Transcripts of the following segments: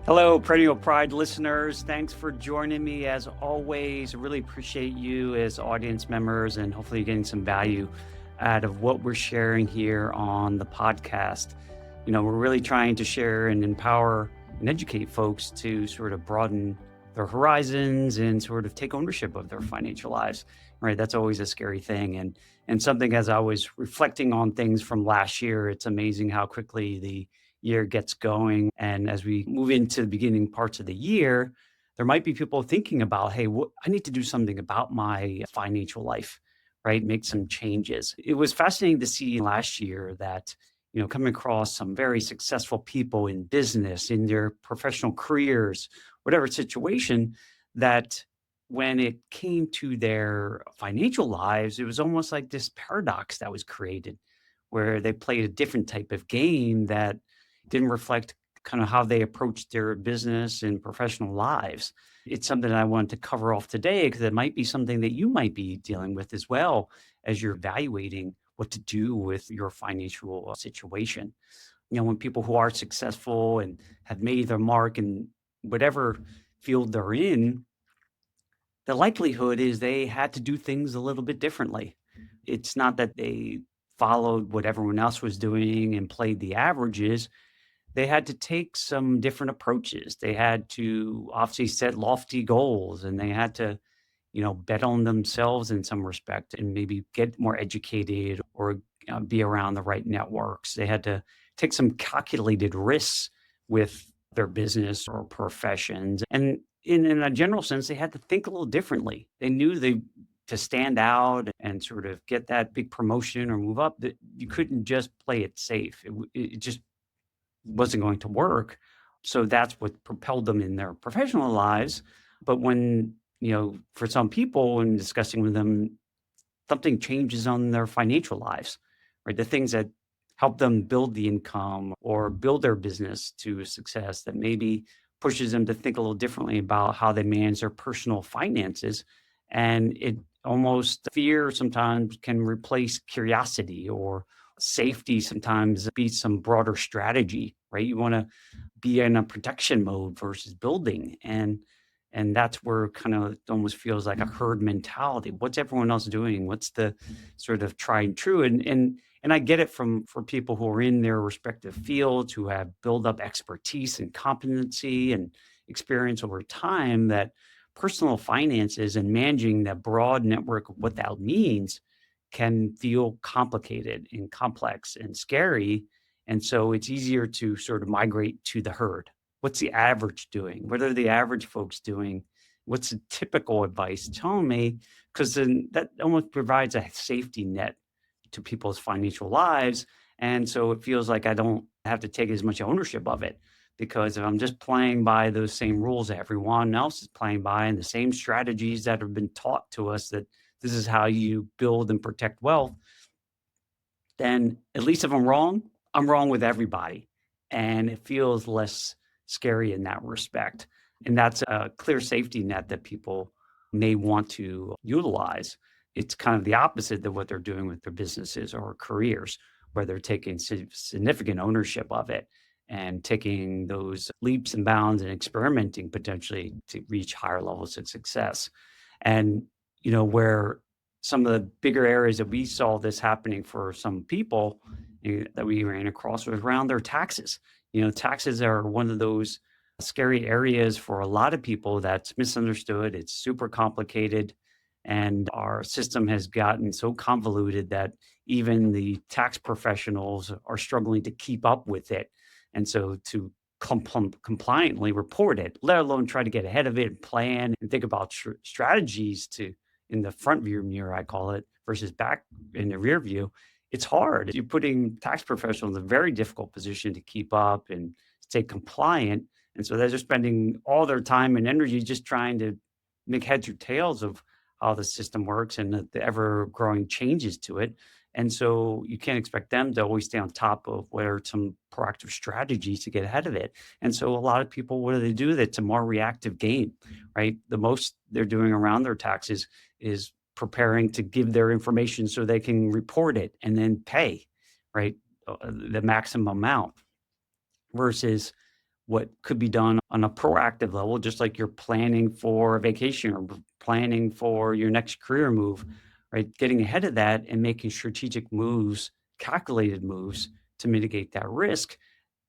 Hello, Perennial Pride listeners. Thanks for joining me as always. I really appreciate you as audience members, and hopefully you're getting some value out of what we're sharing here on the podcast. We're really trying to share and empower and educate folks to sort of broaden their horizons and sort of take ownership of their financial lives, right? That's always a scary thing. And something, as I was reflecting on things from last year, it's amazing how quickly the year gets going. And as we move into the beginning parts of the year, there might be people thinking about, hey, I need to do something about my financial life, right? Make some changes. It was fascinating to see last year that, coming across some very successful people in business, in their professional careers, whatever situation, that when it came to their financial lives, it was almost like this paradox that was created where they played a different type of game that didn't reflect kind of how they approached their business and professional lives. It's something that I wanted to cover off today because it might be something that you might be dealing with as well as you're evaluating what to do with your financial situation. When people who are successful and have made their mark in whatever field they're in, the likelihood is they had to do things a little bit differently. It's not that they followed what everyone else was doing and played the averages. They had to take some different approaches. They had to obviously set lofty goals, and they had to, bet on themselves in some respect and maybe get more educated or be around the right networks. They had to take some calculated risks with their business or professions. And in a general sense, they had to think a little differently. They knew to stand out and sort of get that big promotion or move up, that you couldn't just play it safe. It just wasn't going to work. So that's what propelled them in their professional lives. But when, for some people, when discussing with them, something changes on their financial lives, right? The things that help them build the income or build their business to success that maybe pushes them to think a little differently about how they manage their personal finances. And it almost fear sometimes can replace curiosity, or safety sometimes beats some broader strategy, right? You want to be in a protection mode versus building. And that's where kind of it almost feels like a herd mentality. What's everyone else doing? What's the sort of tried and true? And I get it from for people who are in their respective fields, who have built up expertise and competency and experience over time, that personal finances and managing that broad network of what that means can feel complicated and complex and scary. And so it's easier to sort of migrate to the herd. What's the average doing? What are the average folks doing? What's the typical advice? Tell me, because then that almost provides a safety net to people's financial lives. And so it feels like I don't have to take as much ownership of it, because if I'm just playing by those same rules that everyone else is playing by and the same strategies that have been taught to us, that this is how you build and protect wealth, then at least if I'm wrong with everybody. And it feels less scary in that respect. And that's a clear safety net that people may want to utilize. It's kind of the opposite of what they're doing with their businesses or careers, where they're taking significant ownership of it and taking those leaps and bounds and experimenting potentially to reach higher levels of success. And, where some of the bigger areas that we saw this happening for some people that we ran across was around their taxes. Taxes are one of those scary areas for a lot of people that's misunderstood. It's super complicated. And our system has gotten so convoluted that even the tax professionals are struggling to keep up with it. And so to compliantly report it, let alone try to get ahead of it and plan and think about strategies to in the front view mirror, I call it, versus back in the rear view, it's hard. You're putting tax professionals in a very difficult position to keep up and stay compliant. And so they're just spending all their time and energy just trying to make heads or tails of how the system works and the ever growing changes to it. And so you can't expect them to always stay on top of what are some proactive strategies to get ahead of it. And so a lot of people, what do? That's a more reactive game, right? The most they're doing around their taxes is preparing to give their information so they can report it and then pay, right? The maximum amount versus what could be done on a proactive level, just like you're planning for a vacation or planning for your next career move, right? Getting ahead of that and making strategic moves, calculated moves to mitigate that risk.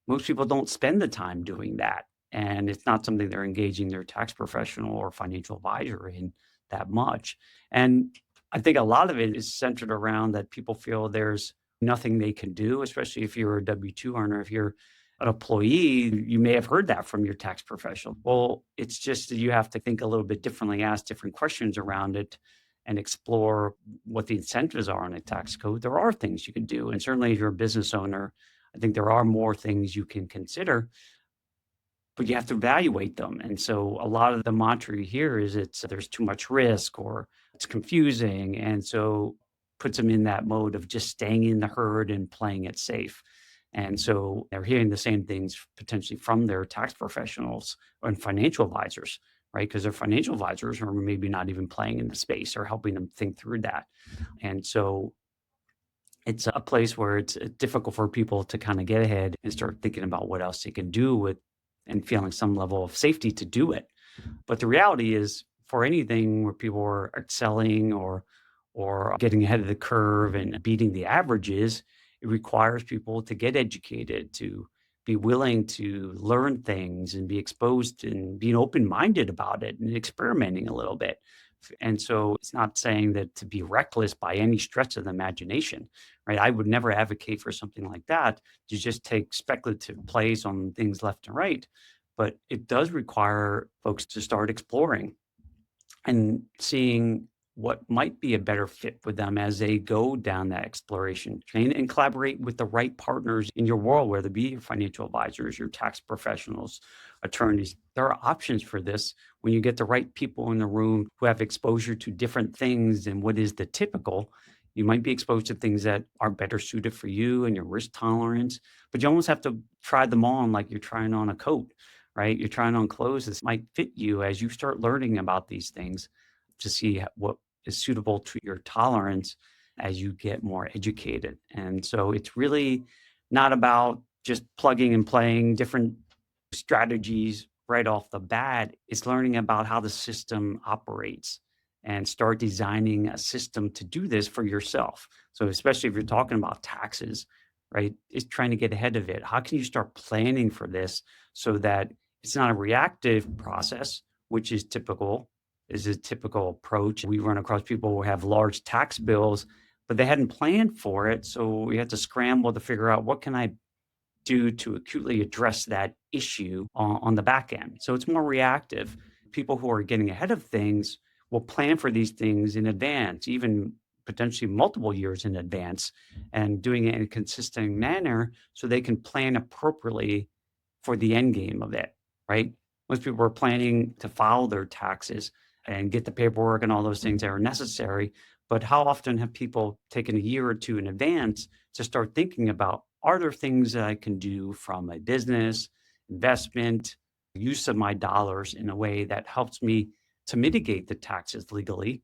Most people don't spend the time doing that, and it's not something they're engaging their tax professional or financial advisor in that much. And I think a lot of it is centered around that people feel there's nothing they can do, especially if you're a W-2 earner. If you're an employee, you may have heard that from your tax professional. Well, it's just that you have to think a little bit differently, ask different questions around it, and explore what the incentives are on a tax code. There are things you can do. And certainly if you're a business owner, I think there are more things you can consider, but you have to evaluate them. And so a lot of the mantra you hear is there's too much risk or it's confusing. And so puts them in that mode of just staying in the herd and playing it safe. And so they're hearing the same things potentially from their tax professionals and financial advisors, right? Because their financial advisors are maybe not even playing in the space or helping them think through that. And so it's a place where it's difficult for people to kind of get ahead and start thinking about what else they can do with and feeling some level of safety to do it. But the reality is for anything where people are excelling or getting ahead of the curve and beating the averages, it requires people to get educated, to be willing to learn things and be exposed and being open-minded about it and experimenting a little bit. And so it's not saying that to be reckless by any stretch of the imagination, right? I would never advocate for something like that to just take speculative plays on things left and right. But it does require folks to start exploring and seeing what might be a better fit with them as they go down that exploration chain and collaborate with the right partners in your world, whether it be your financial advisors, your tax professionals, attorneys. There are options for this when you get the right people in the room who have exposure to different things than what is the typical. You might be exposed to things that are better suited for you and your risk tolerance, but you almost have to try them on like you're trying on a coat, right? You're trying on clothes that might fit you as you start learning about these things to see what is suitable to your tolerance as you get more educated. And so it's really not about just plugging and playing different strategies right off the bat. It's learning about how the system operates and start designing a system to do this for yourself. So especially if you're talking about taxes, right? It's trying to get ahead of it. How can you start planning for this so that it's not a reactive process, which is a typical approach. We run across people who have large tax bills, but they hadn't planned for it. So we had to scramble to figure out what can I do to acutely address that issue on the back end. So it's more reactive. People who are getting ahead of things will plan for these things in advance, even potentially multiple years in advance, and doing it in a consistent manner so they can plan appropriately for the end game of it, right? Most people are planning to file their taxes and get the paperwork and all those things that are necessary. But how often have people taken a year or two in advance to start thinking about, are there things that I can do from a business, investment, use of my dollars in a way that helps me to mitigate the taxes legally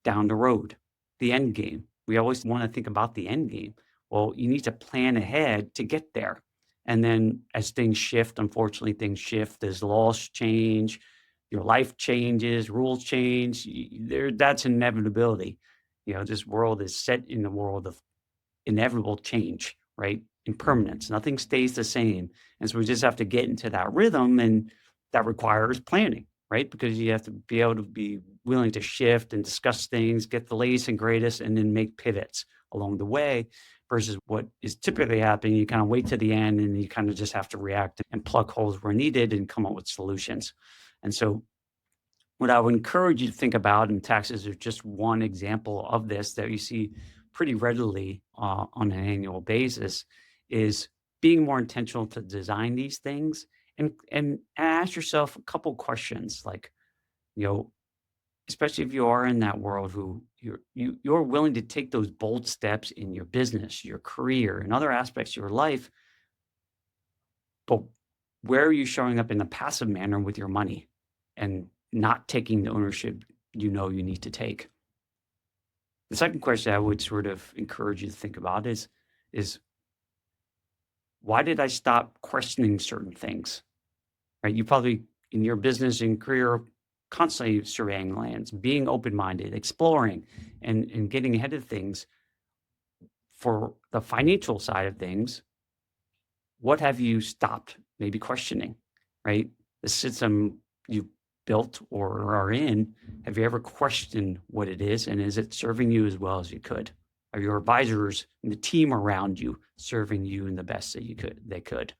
down the road, the end game. We always want to think about the end game. Well, you need to plan ahead to get there. And then as things shift, unfortunately, things shift as laws change, your life changes, rules change. That's an inevitability. This world is set in the world of inevitable change, right? Impermanence. Nothing stays the same. And so we just have to get into that rhythm, and that requires planning, right? Because you have to be able to be willing to shift and discuss things, get the latest and greatest, and then make pivots along the way versus what is typically happening. You kind of wait to the end and you kind of just have to react and plug holes where needed and come up with solutions. And so what I would encourage you to think about, and taxes are just one example of this that you see pretty readily on an annual basis, is being more intentional to design these things and ask yourself a couple questions like, you know, especially if you are in that world who you're willing to take those bold steps in your business, your career, and other aspects of your life, but where are you showing up in a passive manner with your money and not taking the ownership you need to take? The second question I would sort of encourage you to think about is Why did I stop questioning certain things? Right? You probably in your business and career constantly surveying lands, being open-minded, exploring and getting ahead of things. For the financial side of things, what have you stopped maybe questioning, right? The system you built or are in, have you ever questioned what it is and is it serving you as well as you could? Are your advisors and the team around you serving you in the best that they could?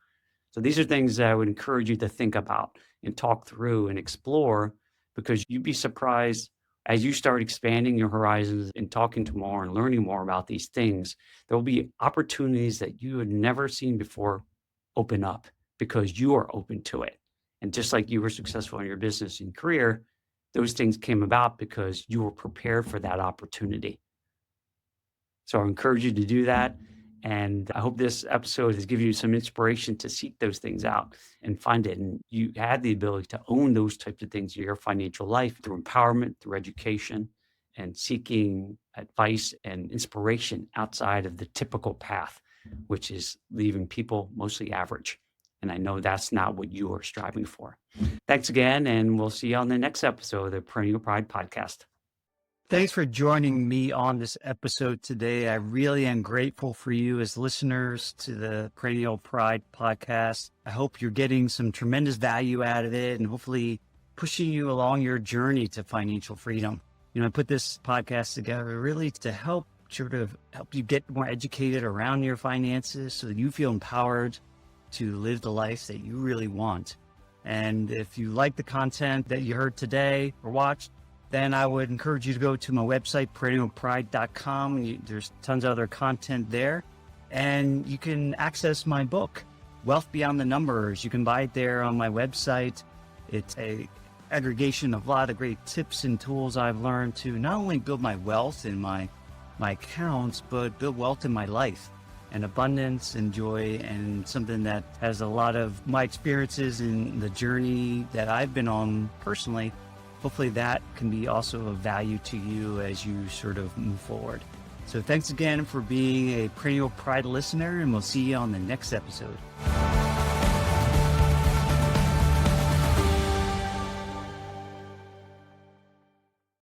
So these are things that I would encourage you to think about and talk through and explore, because you'd be surprised as you start expanding your horizons and talking to more and learning more about these things, there will be opportunities that you had never seen before open up because you are open to it. And just like you were successful in your business and career, those things came about because you were prepared for that opportunity. So I encourage you to do that. And I hope this episode has given you some inspiration to seek those things out and find it. And you had the ability to own those types of things in your financial life through empowerment, through education, and seeking advice and inspiration outside of the typical path, which is leaving people mostly average. And I know that's not what you are striving for. Thanks again. And we'll see you on the next episode of the Perennial Pride podcast. Thanks for joining me on this episode today. I really am grateful for you as listeners to the Perennial Pride podcast. I hope you're getting some tremendous value out of it and hopefully pushing you along your journey to financial freedom. I put this podcast together really to help you get more educated around your finances so that you feel empowered to live the life that you really want. And if you like the content that you heard today or watched, then I would encourage you to go to my website, perennialpride.com. There's tons of other content there. And you can access my book, Wealth Beyond the Numbers. You can buy it there on my website. It's a aggregation of a lot of great tips and tools I've learned to not only build my wealth in my accounts, but build wealth in my life and abundance and joy, and something that has a lot of my experiences in the journey that I've been on personally. Hopefully that can be also of value to you as you sort of move forward. So thanks again for being a Perennial Pride listener, and we'll see you on the next episode.